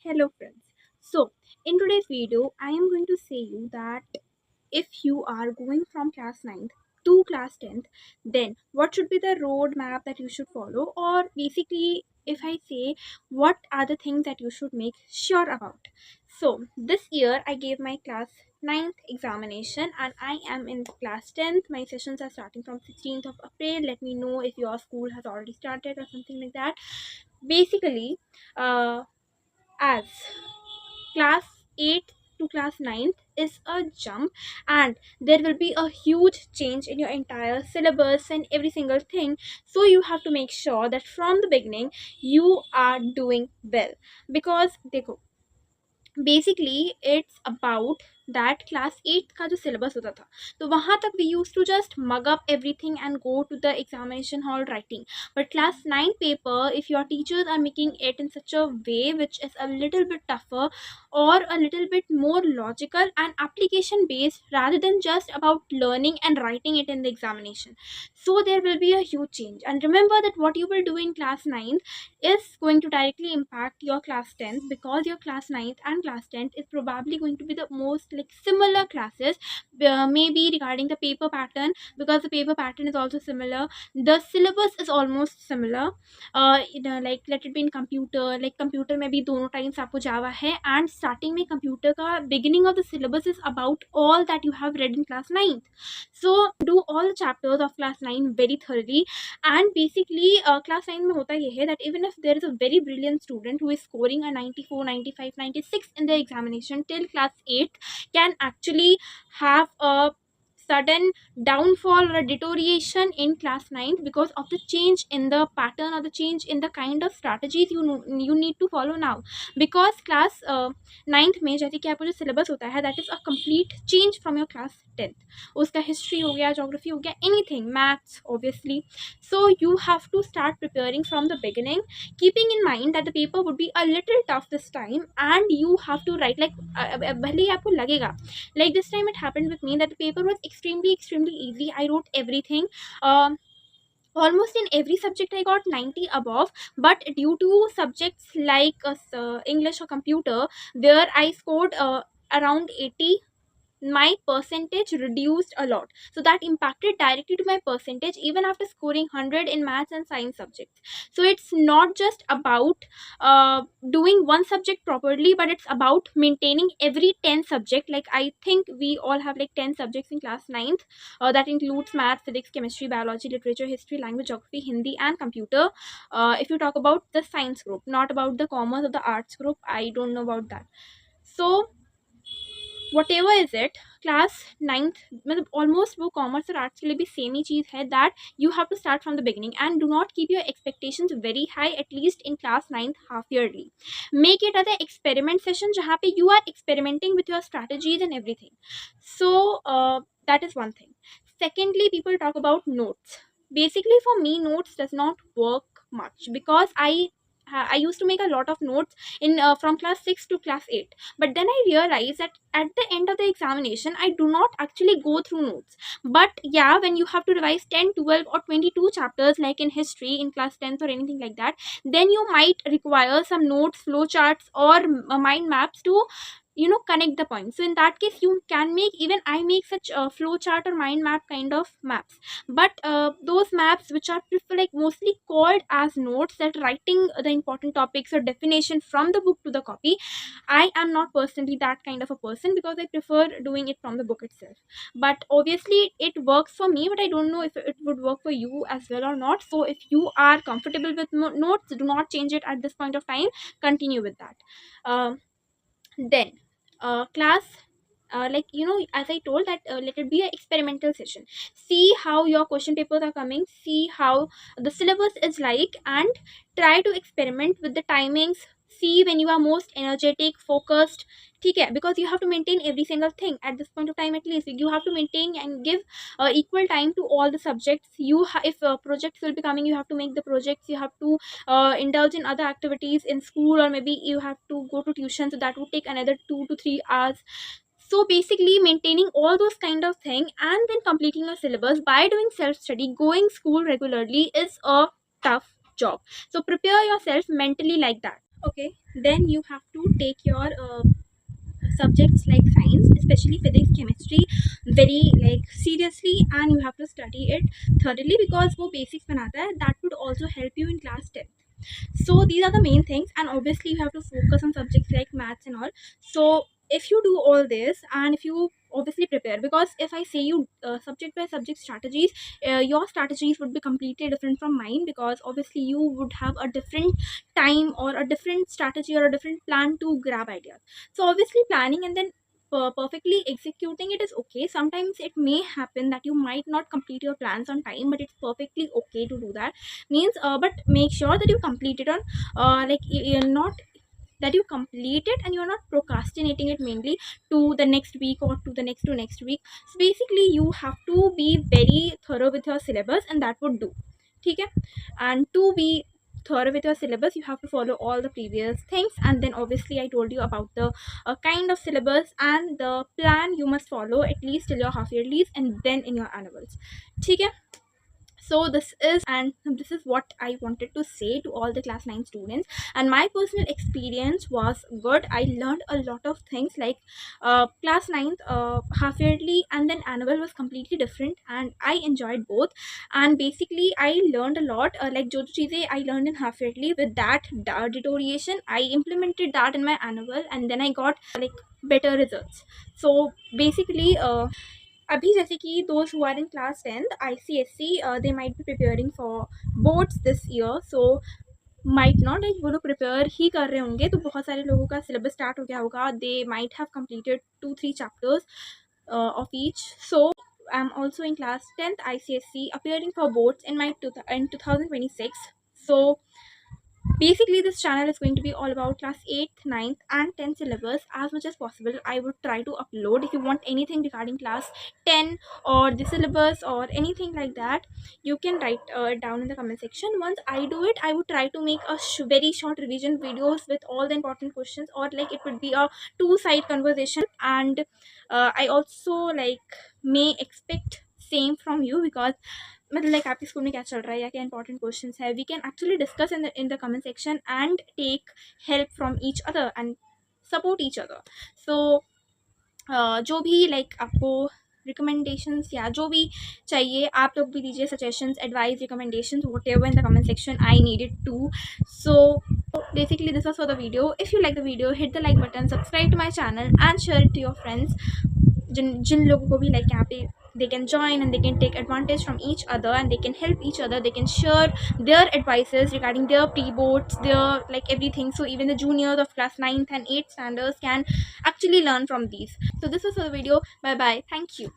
Hello friends. So in today's video I am going to say you that if you are going from class 9th to class 10th, then what should be the roadmap that you should follow, or basically if I say what are the things that you should make sure about. So this year I gave my class 9th examination and I am in class 10th. My sessions are starting from 16th of April. Let me know if your school has already started or something like that. Basically, as class 8 to class 9th is a jump, and there will be a huge change in your entire syllabus and every single thing. So you have to make sure that from the beginning you are doing well, because देखो basically it's about that class 8 का जो syllabus होता था, तो वहाँ तक we use to just mug up everything and go to the examination hall writing. But class 9 paper, if your teachers are making it in such a way which is a little bit tougher or a little bit more logical and application based rather than just about learning and writing it in the examination, so there will be a huge change. And remember that what you will do in class 9 is going to directly impact your class 10th, because your class 9th and class 10th is probably going to be the most like similar classes, maybe regarding the paper pattern, because the paper pattern is also similar, the syllabus is almost similar. Like let it be in computer, like computer में भी दोनों times आपको जावा है, and starting में computer का beginning of the syllabus is about all that you have read in class 9th. So do all the chapters of class 9 very thoroughly. And basically class 9 में होता ये है that even if there is a very brilliant student who is scoring a 94, 95, 96 in the examination, till class 8 can actually have a sudden downfall or a deterioration in class 9th because of the change in the pattern or the change in the kind of strategies you need to follow now. Because class 9th में जैसे कि आपको जो syllabus होता है, that is a complete change from your class 10th. उसका history हो गया, geography हो गया, anything, maths obviously. So you have to start preparing from the beginning, keeping in mind that the paper would be a little tough this time, and you have to write like भले ही आपको लगेगा, like this time it happened with me that the paper was extremely easy. I wrote everything. Almost in every subject I got 90 above, but due to subjects like English or computer, where I scored around 80, my percentage reduced a lot, so that impacted directly to my percentage even after scoring 100 in maths and science subjects. So it's not just about doing one subject properly, but it's about maintaining every 10 subject. Like I think we all have like 10 subjects in class 9th, that includes math, physics, chemistry, biology, literature, history, language, geography, Hindi and computer. If you talk about the science group, not about the commerce or the arts group, I don't know about that. So whatever is it, class 9th मतलब almost वो commerce और arts के लिए भी same ही चीज़ है, that you have to start from the beginning and do not keep your expectations very high, at least in class 9th half yearly. Make it as a experiment session जहाँ पे you are experimenting with your strategies and everything. So that is one thing. Secondly, people talk about notes. Basically for me, notes does not work much, because I used to make a lot of notes in from class 6 to class 8, but then I realized that at the end of the examination I do not actually go through notes. But yeah, when you have to revise 10, 12 or 22 chapters like in history in class 10th or anything like that, then you might require some notes, flow charts or mind maps to connect the points. So in that case you can make, even I make such a flow chart or mind map kind of maps. But those maps which are like mostly called as notes, that writing the important topics or definition from the book to the copy, I am not personally that kind of a person, because I prefer doing it from the book itself. But obviously it works for me, but I don't know if it would work for you as well or not. So if you are comfortable with notes, do not change it at this point of time, continue with that. Then class like as I told that let it be an experimental session. See how your question papers are coming, see how the syllabus is like, and try to experiment with the timings. See when you are most energetic, focused, ठीक है, because you have to maintain every single thing at this point of time. At least you have to maintain and give equal time to all the subjects. If projects will be coming, you have to make the projects, you have to indulge in other activities in school, or maybe you have to go to tuition, so that would take another 2 to 3 hours. So basically maintaining all those kind of thing and then completing your syllabus by doing self study, going school regularly, is a tough job. So prepare yourself mentally like that. Okay, then you have to take your subjects like science, especially physics, chemistry, very like seriously, and you have to study it thoroughly because वो basics बनाता है. That would also help you in class 10. So these are the main things, and obviously you have to focus on subjects like maths and all. So if you do all this and if you obviously prepare, because if I say you subject by subject strategies, your strategies would be completely different from mine, because obviously you would have a different time or a different strategy or a different plan to grab ideas. So obviously planning and then perfectly executing it is okay. Sometimes it may happen that you might not complete your plans on time, but it's perfectly okay to do that. Means but make sure that you complete it on like you're not that you complete it and you're not procrastinating it mainly to the next week or to next week. So basically you have to be very thorough with your syllabus, and that would do. Okay. And to be thorough with your syllabus, you have to follow all the previous things, and then obviously I told you about the kind of syllabus and the plan you must follow at least till your half yearlies and then in your annuals. Okay. So this is what I wanted to say to all the class 9 students, and my personal experience was good. I learned a lot of things, like class 9th half yearly and then annual was completely different, and I enjoyed both. And basically I learned a lot, like jo cheeze I learned in half yearly, with that deterioration I implemented that in my annual, and then I got like better results. So basically अभी जैसे कि those who are in class 10th ICSC, they might be preparing for boards this year. So might not, like वो लोग prepare ही कर रहे होंगे, तो बहुत सारे लोगों का सिलेबस स्टार्ट हो गया होगा. They might have completed 2-3 chapters of each. So I'm also in class 10th ICSC appearing for boards in my in 2026. So basically this channel is going to be all about class 8th, 9th and 10th syllabus. As much as possible I would try to upload. If you want anything regarding class 10 or the syllabus or anything like that, you can write it down in the comment section. Once I do it, I would try to make a very short revision videos with all the important questions, or like it would be a two-side conversation. And I also like may expect same from you, because मतलब like आपके school में क्या चल रहा है या क्या important questions है, we can actually discuss in the comment section and take help from each other and support each other. So जो भी लाइक आपको रिकमेंडेशंस या जो भी चाहिए आप लोग भी दीजिए, suggestions, advice, recommendations, whatever in the comment section. I need it too. So basically this was for the video. If you like the video, hit the like button, subscribe to my channel and share it to your friends. जिन लोगों को भी like यहाँ पे they can join and they can take advantage from each other and they can help each other. They can share their advices regarding their pre-boards, their like everything. So even the juniors of class 9th and 8th standards can actually learn from these. So this was for the video. Bye bye. Thank you.